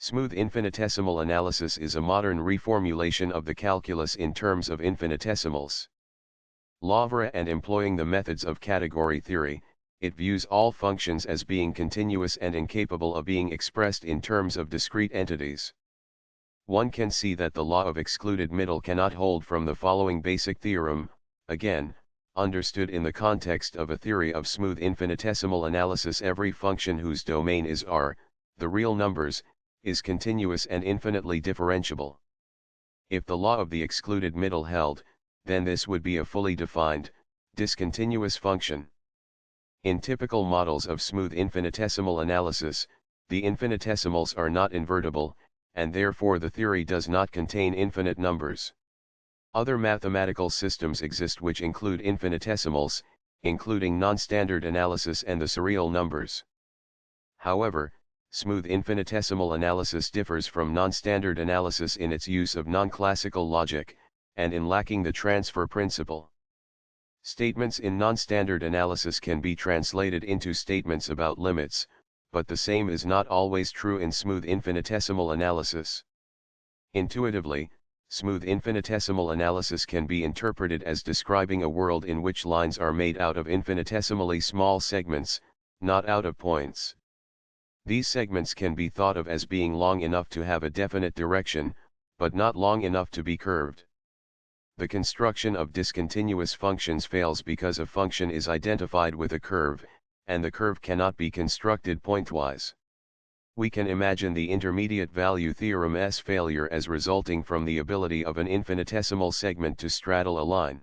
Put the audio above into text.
Smooth infinitesimal analysis is a modern reformulation of the calculus in terms of infinitesimals. Lavra and employing the methods of category theory, it views all functions as being continuous and incapable of being expressed in terms of discrete entities. One can see that the law of excluded middle cannot hold from the following basic theorem, again, understood in the context of a theory of smooth infinitesimal analysis: every function whose domain is R, the real numbers, is continuous and infinitely differentiable. If the law of the excluded middle held, then this would be a fully defined, discontinuous function. In typical models of smooth infinitesimal analysis, the infinitesimals are not invertible, and therefore the theory does not contain infinite numbers. Other mathematical systems exist which include infinitesimals, including non-standard analysis and the surreal numbers. However, smooth infinitesimal analysis differs from non-standard analysis in its use of non-classical logic, and in lacking the transfer principle. Statements in non-standard analysis can be translated into statements about limits, but the same is not always true in smooth infinitesimal analysis. Intuitively, smooth infinitesimal analysis can be interpreted as describing a world in which lines are made out of infinitesimally small segments, not out of points. These segments can be thought of as being long enough to have a definite direction, but not long enough to be curved. The construction of discontinuous functions fails because a function is identified with a curve, and the curve cannot be constructed pointwise. We can imagine the intermediate value theorem's failure as resulting from the ability of an infinitesimal segment to straddle a line.